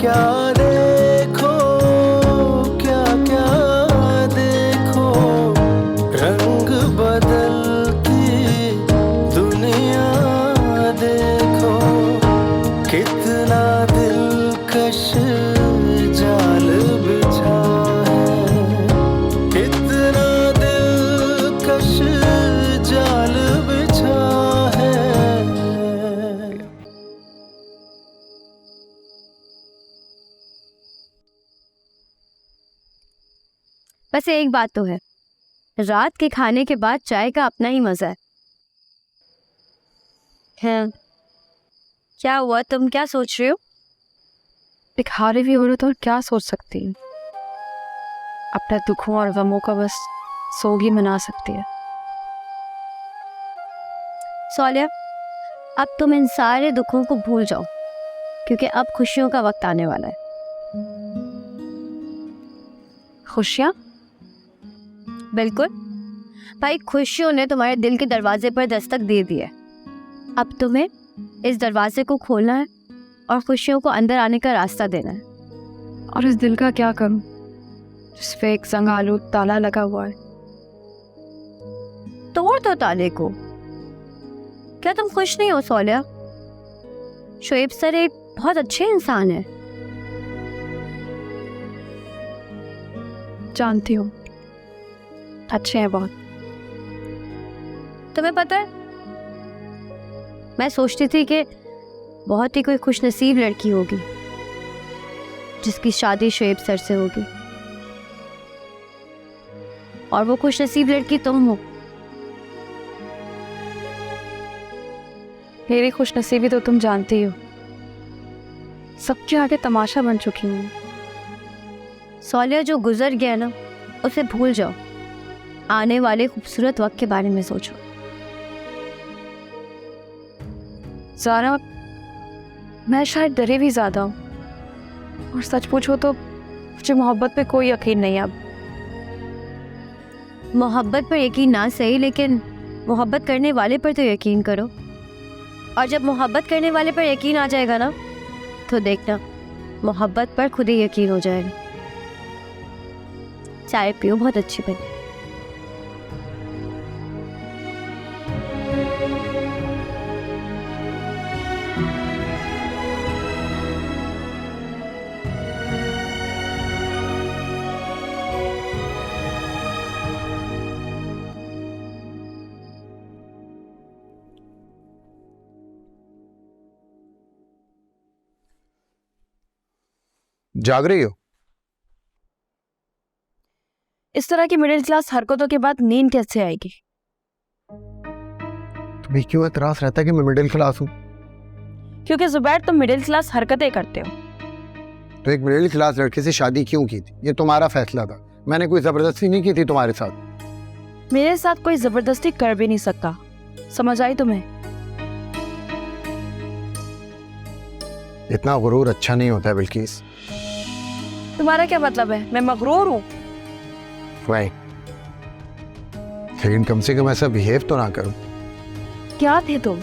क्या देखो, क्या क्या देखो, रंग बदलती दुनिया देखो, कितना दिलकश जाल बिछा है, कितना दिलकश जाल बिछा है। बस एक बात तो है, रात के खाने के बाद चाय का अपना ही मजा है। क्या हुआ, तुम क्या सोच रहे हो? एक हारे भी औरत और क्या सोच सकती है, अपने दुखों और गमों का बस सोग ही मना सकती है। सौलिया, अब तुम इन सारे दुखों को भूल जाओ, क्योंकि अब खुशियों का वक्त आने वाला है। खुशियाँ? बिल्कुल भाई, खुशियों ने तुम्हारे दिल के दरवाजे पर दस्तक दे दी है। अब तुम्हें इस दरवाजे को खोलना है और खुशियों को अंदर आने का रास्ता देना है। और इस दिल का क्या करूं जिस पे एक संगालू ताला लगा हुआ है? तोड़ दो ताले को। क्या तुम खुश नहीं हो सौलिया? शोएब सर एक बहुत अच्छे इंसान है। जानती हूँ, अच्छे हैं बहुत। तुम्हें पता है, मैं सोचती थी कि बहुत ही कोई खुशनसीब लड़की होगी जिसकी शादी शोएब सर से होगी, और वो खुशनसीब लड़की तुम हो। मेरी खुशनसीबी तो तुम जानती हो, सबके आगे तमाशा बन चुकी हूँ। सौलिया, जो गुजर गया ना उसे भूल जाओ, आने वाले खूबसूरत वक्त के बारे में सोचो। ज़ारा, मैं शायद डरी भी ज़्यादा हूँ, और सच पूछो तो मुझे मोहब्बत पे कोई यकीन नहीं है अब। मोहब्बत पर यकीन ना सही, लेकिन मोहब्बत करने वाले पर तो यकीन करो। और जब मोहब्बत करने वाले पर यकीन आ जाएगा ना, तो देखना मोहब्बत पर खुद ही यकीन हो जाएगा। चाय पियो, बहुत अच्छी बनी। जाग रही हो? इस तरह की मिडिल क्लास हरकतों के बाद नींद कैसे आएगी? तुम्हें क्यों एतराज रहता है कि मैं मिडिल क्लास हूँ? क्योंकि जुबैर, तुम मिडिल क्लास हरकतें करते हो। तो एक मिडिल क्लास लड़के से शादी क्यों की थी? ये तुम्हारा फैसला था, मैंने कोई जबरदस्ती नहीं की थी तुम्हारे साथ। मेरे साथ कोई जबरदस्ती कर भी नहीं सकता, समझ आई तुम्हें? इतना गुरूर अच्छा नहीं होता है बिल्किस। तुम्हारा क्या मतलब है? मैं मगरूर हूँ? वही, लेकिन कम से कम ऐसा बिहेव तो ना करो। क्या थे तुम?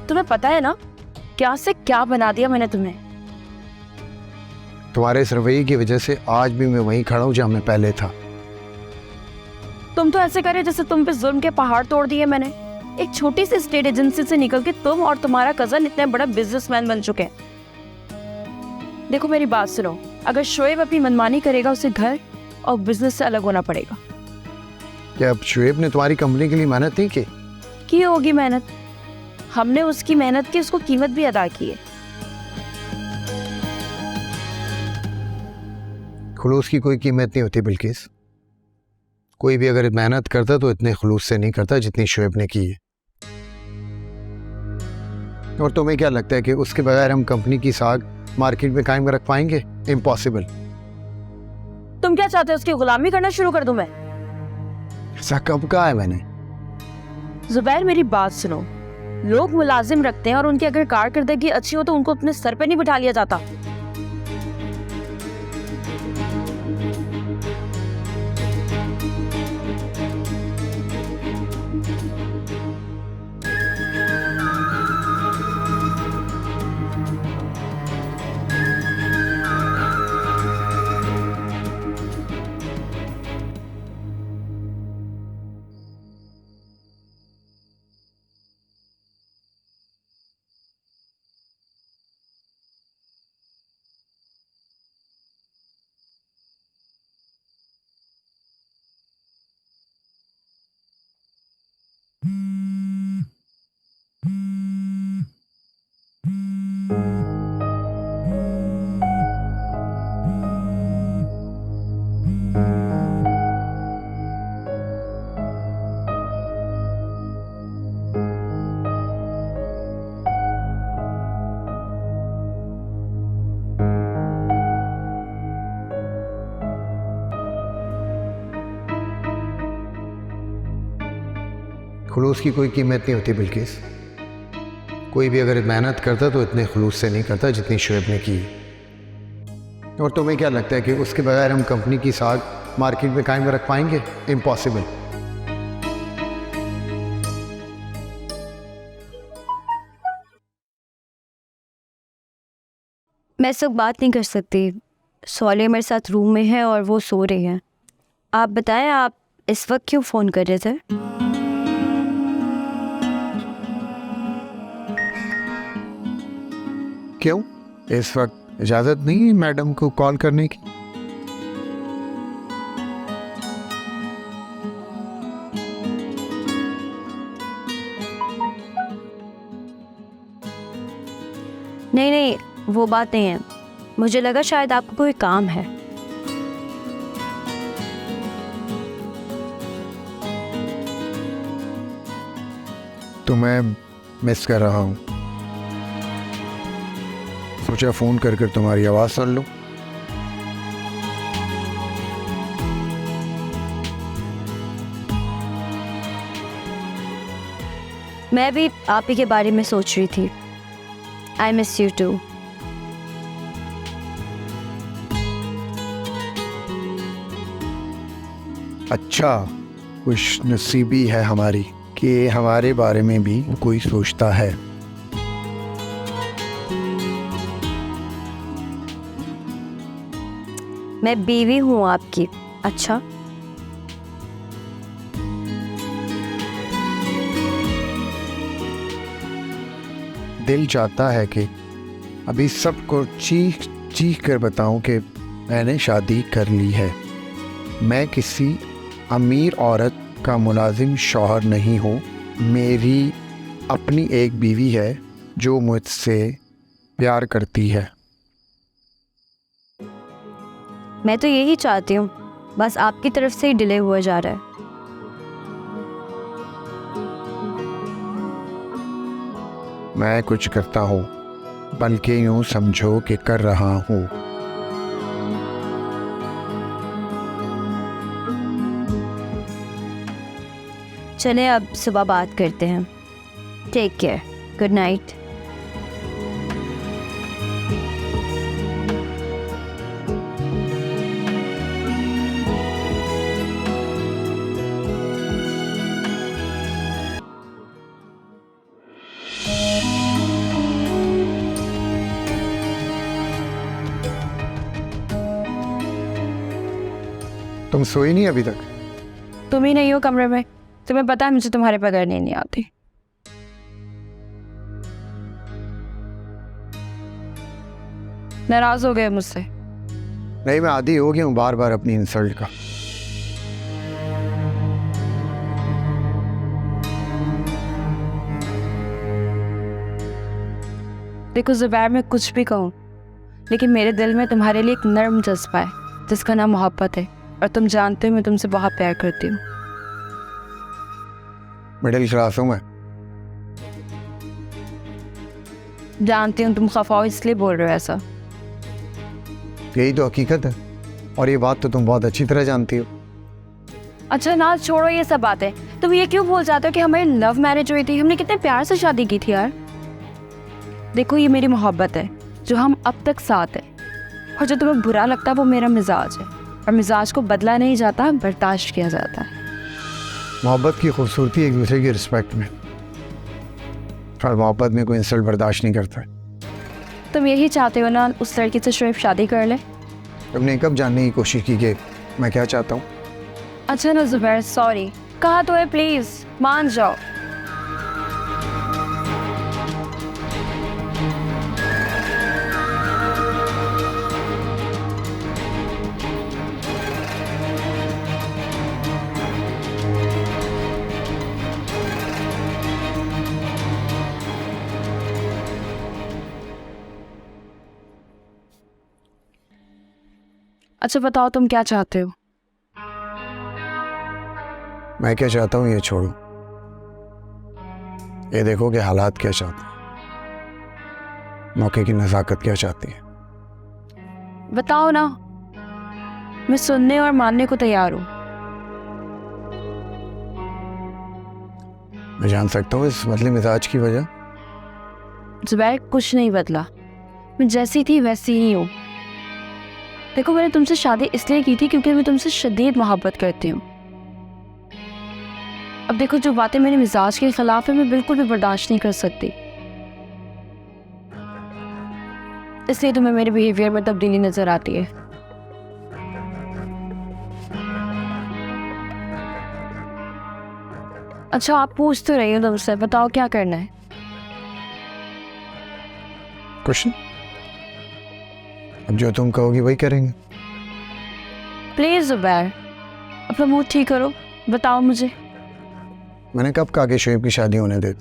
तुम्हें पता है ना क्या से क्या बना दिया मैंने तुम्हें? तुम्हारे इस रवैये की वजह से आज भी मैं वहीं खड़ा हूँ जहाँ मैं पहले था। तुम तो ऐसे करे जैसे तुम पे जुल्म के पहाड़ तोड़ दिए मैंने। एक छोटी सी स्टेट एजेंसी से निकल के तुम और तुम्हारा कजन इतने बड़ा बिजनेसमैन बन चुके हैं। देखो मेरी बात सुनो, अगर शोएब अपनी मनमानी करेगा उसे घर और बिजनेस से अलग होना पड़ेगा। क्या अब शोएब ने तुम्हारी कंपनी के लिए मेहनत नहीं की होगी मेहनत? हमने उसकी मेहनत की उसको कीमत भी अदा की है। खुलूस की कोई कीमत नहीं होती बिल्किस। कोई भी अगर मेहनत करता तो इतने खुलूस से नहीं करता जितनी शोएब ने की है। और तुम्हें क्या लगता है कि उसके बगैर हम कंपनी की साख मार्केट में कायम रख पाएंगे? इम्पॉसिबल। तुम क्या चाहते हो, उसकी गुलामी करना शुरू कर दूं मैं? ऐसा कब कहा है मैंने? जुबैर मेरी बात सुनो, लोग मुलाजिम रखते हैं और उनकी अगर कारकर्दगी अच्छी हो तो उनको अपने सर पे नहीं बिठा लिया जाता। खुलूस की कोई कीमत नहीं होती बिल्किस। कोई भी अगर मेहनत करता तो इतने खुलूस से नहीं करता जितनी शुएब ने की। और तुम्हें क्या लगता है कि उसके बगैर हम कंपनी की साख मार्केट में कायम रख पाएंगे? इम्पॉसिबल। मैं इस वक्त बात नहीं कर सकती। सौलिया मेरे साथ रूम में है और वो सो रही है। आप बताएं, आप इस वक्त क्यों फ़ोन कर रहे थे? क्यों? इस वक्त इजाज़त नहीं है मैडम को कॉल करने की? नहीं नहीं, वो बात नहीं है। मुझे लगा शायद आपको कोई काम है। तो मैं मिस कर रहा हूँ, सोचा फ़ोन कर कर तुम्हारी आवाज़ सुन लूँ। मैं भी आप ही के बारे में सोच रही थी। I miss you too. अच्छा, खुश नसीबी है हमारी कि हमारे बारे में भी कोई सोचता है। मैं बीवी हूँ आपकी। अच्छा, दिल चाहता है कि अभी सबको चीख चीख कर बताऊं कि मैंने शादी कर ली है। मैं किसी अमीर औरत का मुलाजिम शौहर नहीं हूँ। मेरी अपनी एक बीवी है जो मुझसे प्यार करती है। मैं तो यही चाहती हूँ, बस आपकी तरफ से ही डिले हुआ जा रहा है। मैं कुछ करता हूँ, बल्कि यूँ समझो कि कर रहा हूँ। चलें, अब सुबह बात करते हैं। Take care. Good night. तुम सोई नहीं अभी तक? तुम ही नहीं हो कमरे में। तुम्हें पता है मुझे तुम्हारे बगैर नींद नहीं आती। नाराज हो गए मुझसे? नहीं, मैं आदी हो गया हूँ बार बार अपनी इंसल्ट का। देखो ज़ुबैर, मैं कुछ भी कहूँ लेकिन मेरे दिल में तुम्हारे लिए एक नर्म जज्बा है जिसका नाम मोहब्बत है, और तुम जानते हो मैं तुमसे बहुत प्यार करती हूँ। मिडिल क्लास हूँ मैं। जानती हूँ तुम खफा हो इसलिए बोल रहे हो ऐसा। यही तो हकीकत है, और ये बात तो तुम बहुत अच्छी तरह जानती हो। अच्छा ना, छोड़ो ये सब बातें। तुम ये क्यों भूल जाते हो कि हमारी लव मैरिज हुई थी? हमने कितने प्यार से शादी की थी यार। देखो ये मेरी मोहब्बत है जो हम अब तक साथ हैं, और जो तुम्हें बुरा लगता है वो मेरा मिजाज है, और मिजाज को बदला नहीं जाता, बर्दाश्त किया जाता है। मोहब्बत की खूबसूरती एक दूसरे की रिस्पेक्ट में, और मोहब्बत में कोई इंसल्ट बर्दाश्त नहीं करता। तुम यही चाहते हो ना उस लड़की से शुएब शादी कर ले? तुमने कब जानने की कोशिश की कि मैं क्या चाहता हूँ? अच्छा ना ज़ुबैर, सॉरी कहा तो है, प्लीज़ मान जाओ। अच्छा बताओ तुम क्या चाहते हो? मैं क्या चाहता हूँ ये छोड़ो, ये देखो कि हालात क्या चाहते हैं, मौके की नज़ाकत क्या चाहती है। बताओ ना, मैं सुनने और मानने को तैयार हूँ। मैं जान सकता हूँ इस बदले मिजाज की वजह? जुबैर कुछ नहीं बदला, मैं जैसी थी वैसी ही हूँ। देखो मैंने तुमसे शादी इसलिए की थी क्योंकि मैं तुमसे शदीद मोहब्बत करती हूँ। अब देखो जो बातें मेरे मिजाज के खिलाफ है मैं बिल्कुल भी बर्दाश्त नहीं कर सकती, इसलिए तुम्हें मेरे बिहेवियर में तब्दीली नजर आती है। अच्छा आप पूछ तो रही हो तुमसे, बताओ क्या करना है? कुछ नहीं, अब जो तुम कहोगी वही करेंगे। प्लीज जुबैर अपना मूड ठीक करो, बताओ मुझे। मैंने कब कहा कि शोएब की शादी होने दे?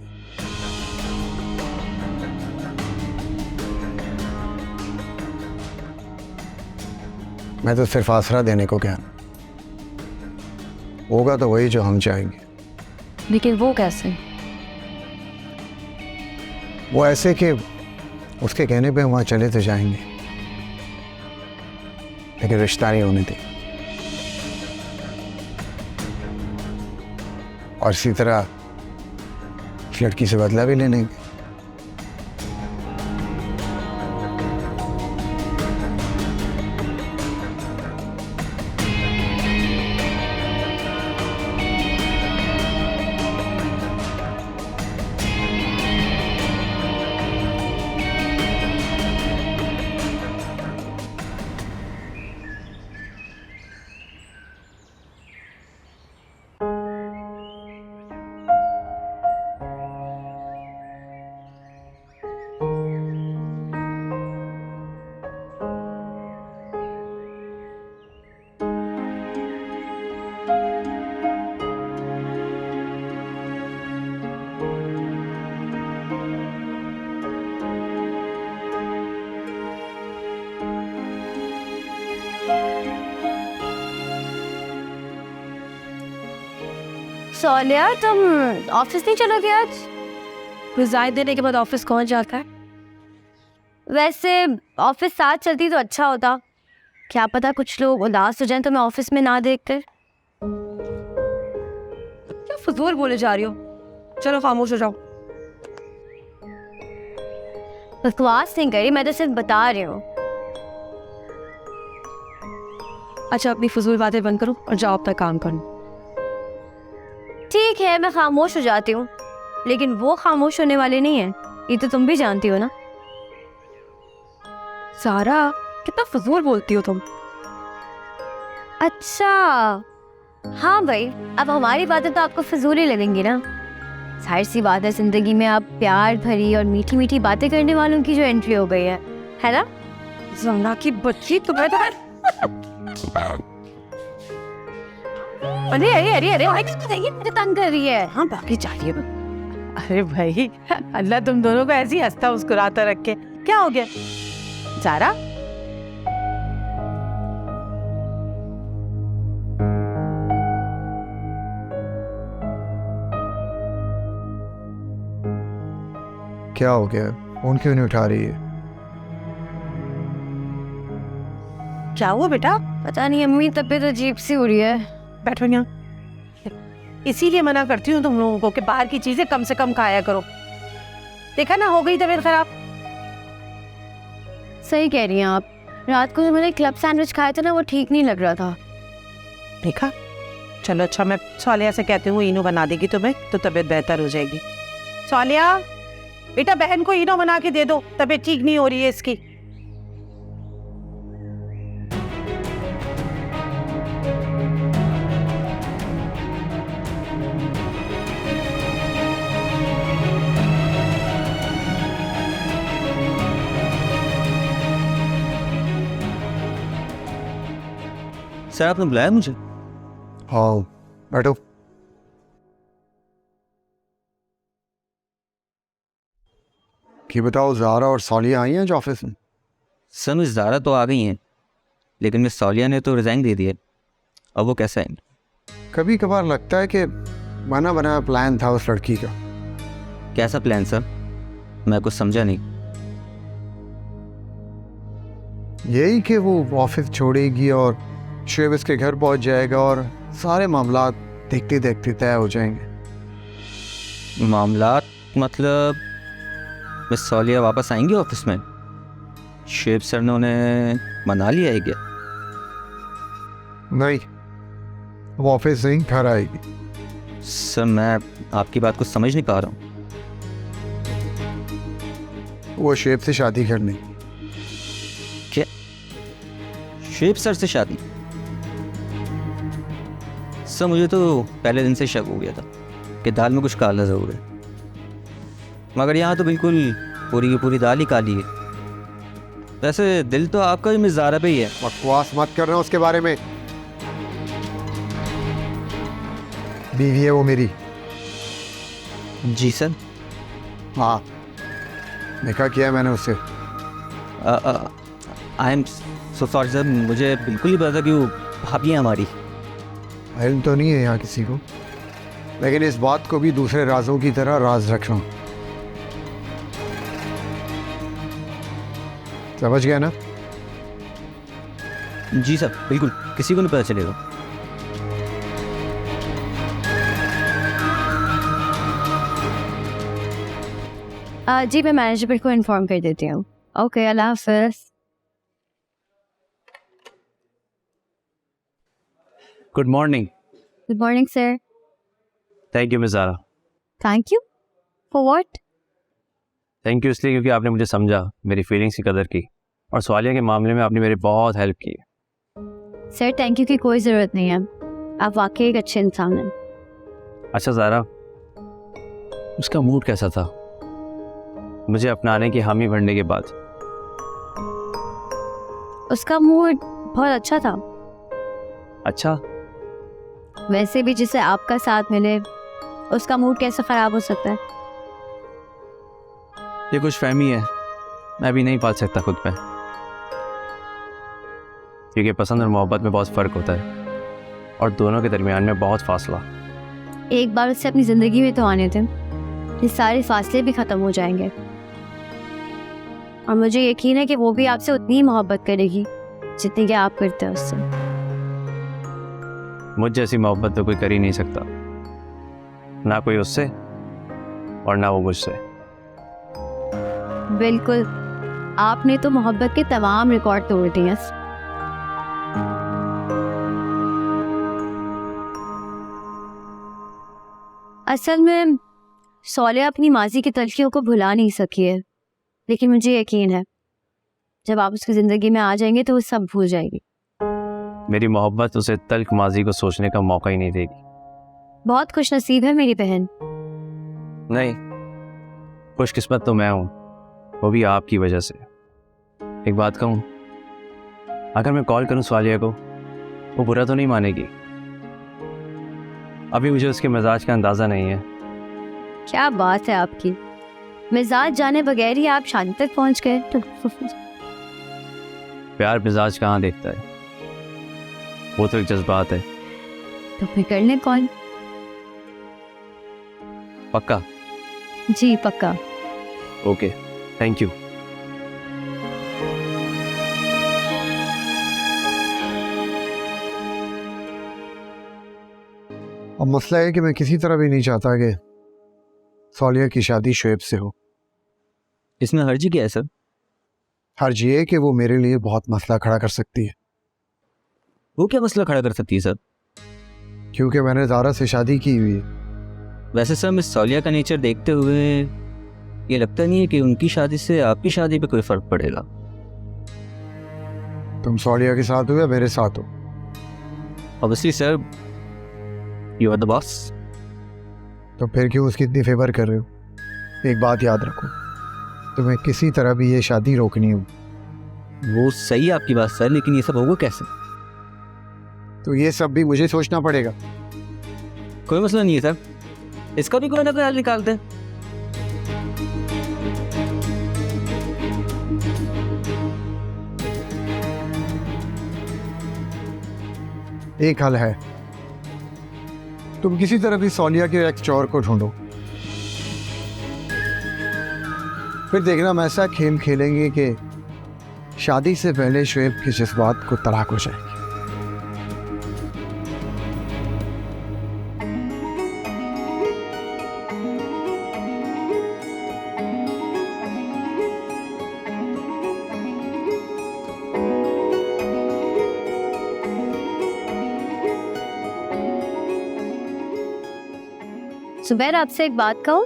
मैं तो सिर्फ आसरा देने को क्या, होगा तो वही जो हम चाहेंगे। लेकिन वो कैसे? वो ऐसे कि उसके कहने पे वहाँ चले तो जाएंगे, लेकिन रिश्ता नहीं होने दे। और इसी तरह इस लड़की से बदला भी ले लेंगे। सोनिया तुम ऑफिस नहीं चलोगे आज? रिजाइन देने के बाद ऑफिस कौन जाता है? वैसे ऑफिस साथ चलती तो अच्छा होता, क्या पता कुछ लोग उदास हो जाएं तो मैं ऑफिस में ना देखकर। क्या फजूल बोले जा रही हो, चलो खामोश हो जाओ। बकवास नहीं करी, मैं तो सिर्फ बता रही हूँ। अच्छा अपनी फजूल बातें बंद करो और जाओ अपना काम करो। ठीक है मैं खामोश हो जाती हूँ, लेकिन वो खामोश होने वाले नहीं है, ये तो तुम भी जानती हो ना। सारा कितना फजूल बोलती हो तुम। अच्छा हाँ भाई, अब हमारी बातें तो आपको फजूल ही लगेंगी ना। जाहिर सी बात है, जिंदगी में आप प्यार भरी और मीठी मीठी बातें करने वालों की जो एंट्री हो गई है ना? जमना की बच्ची तुम्हें तो अरे अरे अरे अरे मुझे तंग कर रही है। हाँ बाकी चाहिए। अरे भाई अल्लाह तुम दोनों को ऐसी हंसता मुस्कुराता रखे, क्या हो गया सारा? क्या हो गया, फोन क्यों नहीं उठा रही है? क्या हुआ बेटा? पता नहीं अम्मी, तबीयत अजीब सी हो रही है। बैठो यहाँ, इसीलिए मना करती हूँ तुम लोगों को कि बाहर की चीजें कम से कम खाया करो। देखा ना, हो गई तबीयत खराब। सही कह रही हैं आप, रात को जो मैंने क्लब सैंडविच खाया था ना, वो ठीक नहीं लग रहा था। देखा, चलो अच्छा मैं सालिया से कहती हूँ इनो बना देगी तुम्हें, तो तबीयत बेहतर हो जाएगी। सालिया बेटा, बहन को इनो बना के दे दो, तबीयत ठीक नहीं हो रही है इसकी। सर आपने बुलाया मुझे? हाँ बैठो। कि बताओ, ज़ारा और सालिया आई हैं आज ऑफिस में? सर मिस ज़ारा तो आ गई हैं, लेकिन मिस सालिया ने तो रिज़ाइन दे दिया। अब वो कैसा है? कभी कभार लगता है कि बना बनाया प्लान था उस लड़की का। कैसा प्लान सर? मैं कुछ समझा नहीं। यही कि वो ऑफिस छोड़ेगी और शोएब इसके घर पहुंच जाएगा और सारे मामला देखते देखते तय हो जाएंगे। मामलात मतलब मिस सौलिया वापस आएंगी ऑफिस में? शेब सर ने उन्हें मना लिया है क्या? नहीं, वो ऑफिस से ही घर आएगी। सर मैं आपकी बात को समझ नहीं पा रहा हूँ। वो शेब से शादी करने। क्या शेब सर से शादी? सर मुझे तो पहले दिन से शक हो गया था कि दाल में कुछ काला ज़रूर है, मगर यहाँ तो बिल्कुल पूरी की पूरी दाल ही काली है। वैसे दिल तो आपका भी मिस ज़ारा पे ही है। बकवास मत करना उसके बारे में। बीवी है वो मेरी। जी सर। हाँ, निकाह किया है मैंने उससे। I am so sorry sir, मुझे बिल्कुल ही पता था कि वो भाभी है हमारी। इल्म तो नहीं है यहाँ किसी को, लेकिन इस बात को भी दूसरे राजों की तरह राज रखना। समझ गया ना? जी सर बिल्कुल, किसी को नहीं पता चलेगा। जी मैं मैनेजर को इन्फॉर्म कर देती हूँ। ओके, अल्लाह हाफिज़। Good morning. Good morning sir. Thank you miss Zara. Thank you for what? Thank you इसलिए क्योंकि आपने मुझे समझा, मेरी फीलिंग्स की कदर की, और सवालिया के मामले में आपने मेरी बहुत हेल्प की। सर थैंक यू की कोई ज़रूरत नहीं है, आप वाकई एक अच्छे इंसान हैं। अच्छा ज़ारा, उसका मूड कैसा था मुझे अपनाने की हामी भरने के बाद? उसका मूड बहुत अच्छा था। अच्छा? वैसे भी जिसे आपका साथ मिले उसका मूड कैसे ख़राब हो सकता है? ये कुछ फहमी है, मैं भी नहीं पाल सकता खुद पे, क्योंकि पसंद और मोहब्बत में बहुत फ़र्क होता है और दोनों के दरमियान में बहुत फासला। एक बार उससे अपनी ज़िंदगी में तो आने दें, ये सारे फासले भी ख़त्म हो जाएंगे और मुझे यकीन है कि वो भी आपसे उतनी ही मोहब्बत करेगी जितनी कि आप करते हैं उससे। मुझ जैसी मोहब्बत तो कोई कर ही नहीं सकता, ना कोई उससे और ना वो मुझसे। बिल्कुल, आपने तो मोहब्बत के तमाम रिकॉर्ड तोड़ दिए। असल में सौलिया अपनी माजी की तलखियों को भुला नहीं सकी है, लेकिन मुझे यकीन है जब आप उसकी ज़िंदगी में आ जाएंगे तो वो सब भूल जाएगी। मेरी मोहब्बत उसे तल्ख माजी को सोचने का मौका ही नहीं देगी। बहुत खुशनसीब है मेरी बहन। नहीं, खुशकिस्मत तो मैं हूँ, वो भी आपकी वजह से। एक बात कहूँ, अगर मैं कॉल करूँ सवालिया को, वो बुरा तो नहीं मानेगी? अभी मुझे उसके मिजाज का अंदाज़ा नहीं है। क्या बात है आपकी, मिजाज जाने बगैर ही आप शादी तक पहुंच गए। प्यार मिजाज कहाँ देखता है, वो तो एक जज्बात है। तो फिर कर लें कॉल। पक्का? जी पक्का। Okay, thank you. अब मसला है कि मैं किसी तरह भी नहीं चाहता कि सौलिया की शादी शुएब से हो। इसमें हर्जी क्या है सर? हर्ज ये है कि वो मेरे लिए बहुत मसला खड़ा कर सकती है। वो क्या मसला खड़ा कर सकती है सर? क्योंकि मैंने ज़ारा से शादी की हुई है। वैसे सर मिस सौलिया का नेचर देखते हुए ये लगता नहीं है कि उनकी शादी से आपकी शादी पे कोई फ़र्क पड़ेगा। तुम सौलिया के साथ हो या मेरे साथ हो? Obviously sir, you are the boss. तो फिर क्यों उसकी इतनी फेवर कर रहे हो? एक बात याद रखो, तुम्हें किसी तरह भी ये शादी रोकनी हो। वो सही है आपकी बात सर, लेकिन ये सब होगा कैसे? तो ये सब भी मुझे सोचना पड़ेगा। कोई मसला नहीं है सर, इसका भी कोई ना कोई हल निकालते हैं। एक हल है, तुम किसी तरह भी सौलिया के एक्स चोर को ढूंढो, फिर देखना हम ऐसा खेल खेलेंगे कि शादी से पहले शुएब के जज्बात को तलाक हो जाएगी। सुबैर, आपसे एक बात कहूँ?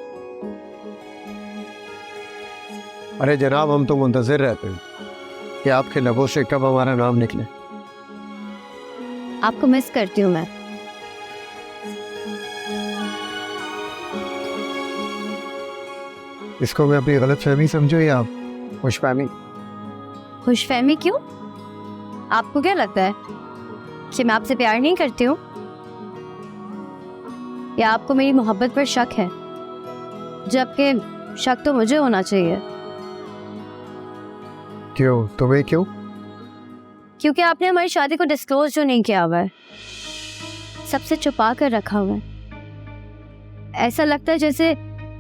अरे जनाब, हम तो मुंतजिर रहते हैं कि आपके लबों से कब हमारा नाम निकले। आपको मिस करती हूँ मैं। इसको मैं अपनी गलत फहमी समझो या आप खुशफहमी? खुशफहमी क्यों? आपको क्या लगता है कि मैं आपसे प्यार नहीं करती हूँ, या आपको मेरी मोहब्बत पर शक है? जबकि शक तो मुझे होना चाहिए। क्यों? तुम्हें क्यों? क्योंकि आपने हमारी शादी को डिस्क्लोज जो नहीं किया हुआ है, सबसे छुपा कर रखा हुआ है। ऐसा लगता है जैसे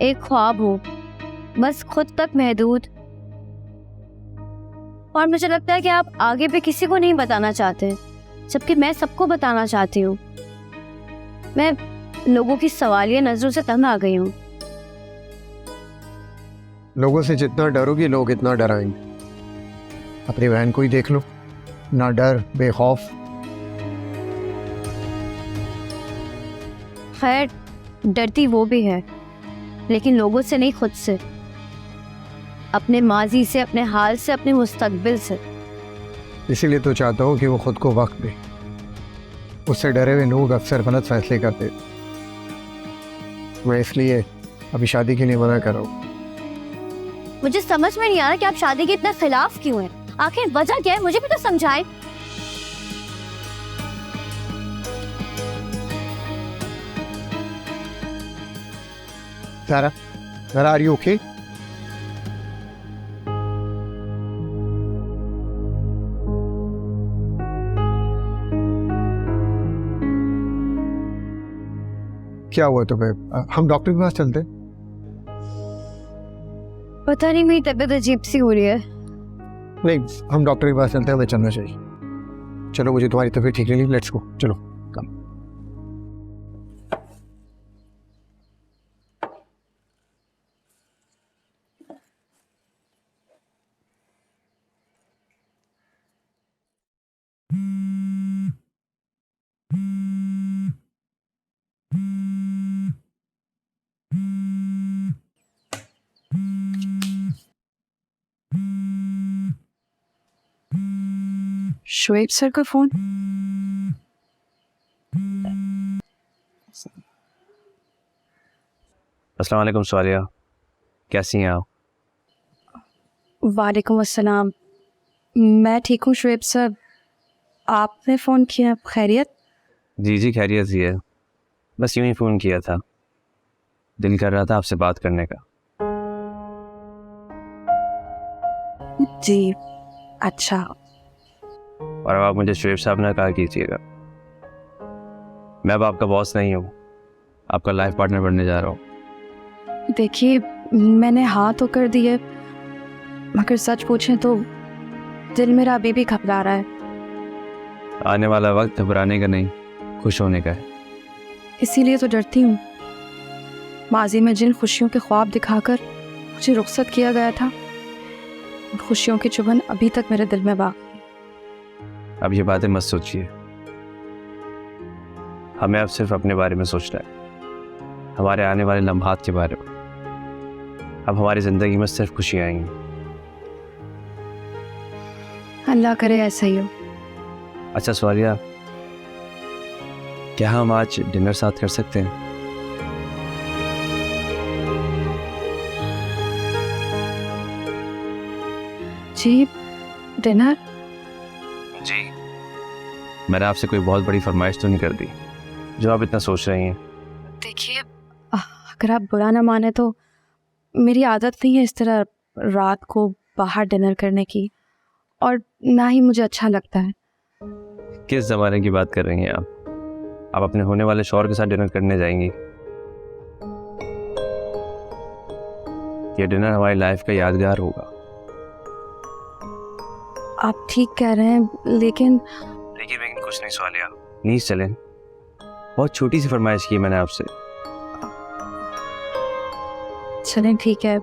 एक ख्वाब हो, बस खुद तक महदूद। और मुझे लगता है कि आप आगे भी किसी को नहीं बताना चाहते, जबकि मैं सबको बताना चाहती हूँ। मैं लोगों की सवालिया नजरों से तंग आ गई हूँ। लोगों से जितना डरोगी लोग इतना डराएंगे। अपनी बहन को ही देख लो, ना डर, बेखौफ। खैर, डरती वो भी है, लेकिन लोगों से नहीं, खुद से, अपने माजी से, अपने हाल से, अपने मुस्तकबिल से। इसीलिए तो चाहता हूँ कि वो खुद को वक्त दे। उससे डरे हुए लोग अक्सर गलत फैसले करते। मैं इसलिए अभी शादी के लिए मना कर रहा हूँ। मुझे समझ में नहीं आ रहा कि आप शादी के इतना खिलाफ क्यों हैं। आखिर वजह क्या है, मुझे भी तो समझाएं। Zara, are you okay? क्या हुआ तुम्हें? हम डॉक्टर के पास चलते हैं। पता नहीं, मेरी तबीयत अजीब सी हो रही है। नहीं, हम डॉक्टर के पास चलते हैं, हमें चलना चाहिए। चलो, मुझे तुम्हारी तबीयत ठीक नहीं, लेट्स गो, चलो कम। शोएब सर का फोन। अस्सलाम वालेकुम स्वालिया, कैसी हैं आप? वालेकुम अस्सलाम। मैं ठीक हूँ शोएब सर, आपने फ़ोन किया, खैरियत? जी जी, खैरियत ही है। बस यूं ही फ़ोन किया था, दिल कर रहा था आपसे बात करने का। जी अच्छा। और अब आप मुझे शोएब साहब ना कहा कीजिएगा। मैं अब आपका बॉस नहीं हूँ, आपका लाइफ पार्टनर बनने जा रहा हूँ। देखिए, मैंने हाँ तो कर दी है, मगर सच पूछें तो दिल मेरा अभी भी घबरा रहा है। आने वाला वक्त घबराने का नहीं, खुश होने का है। इसीलिए तो डरती हूँ। माजी में जिन खुशियों के ख्वाब दिखाकर मुझे रुखसत किया गया था, उन खुशियों की चुभन अभी तक मेरे दिल में बाकी है। अब ये बातें मत सोचिए, हमें अब सिर्फ अपने बारे में सोचना है, हमारे आने वाले लम्हात के बारे में। अब हमारी ज़िंदगी में सिर्फ खुशियाँ आएंगी। अल्लाह करे ऐसा ही हो। अच्छा स्वालिया, क्या हम आज डिनर साथ कर सकते हैं? जी, डिनर? जी। मैंने आपसे कोई बहुत बड़ी फरमाइश तो नहीं कर दी जो आप इतना सोच रही हैं? देखिए, अगर आप बुरा ना माने तो मेरी आदत नहीं है इस तरह रात को बाहर डिनर करने की, और ना ही मुझे अच्छा लगता है। किस ज़माने की बात कर रही हैं आप? आप अपने होने वाले शौहर के साथ डिनर करने जाएंगी। ये डिनर हमारी लाइफ का यादगार होगा। आप ठीक कह रहे हैं, लेकिन कुछ नहीं स्वालिया, प्लीज चलें। बहुत छोटी सी फरमाइश की मैंने आपसे। चलें, ठीक है।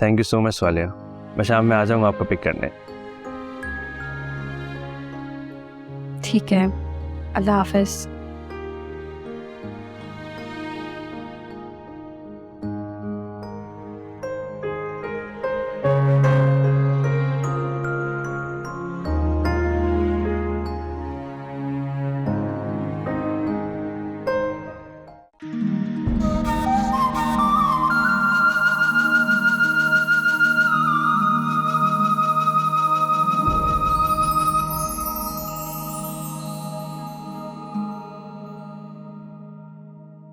थैंक यू सो मच स्वालिया, मैं शाम में आ जाऊंगा आपको पिक करने। ठीक है, अल्लाह हाफिज़।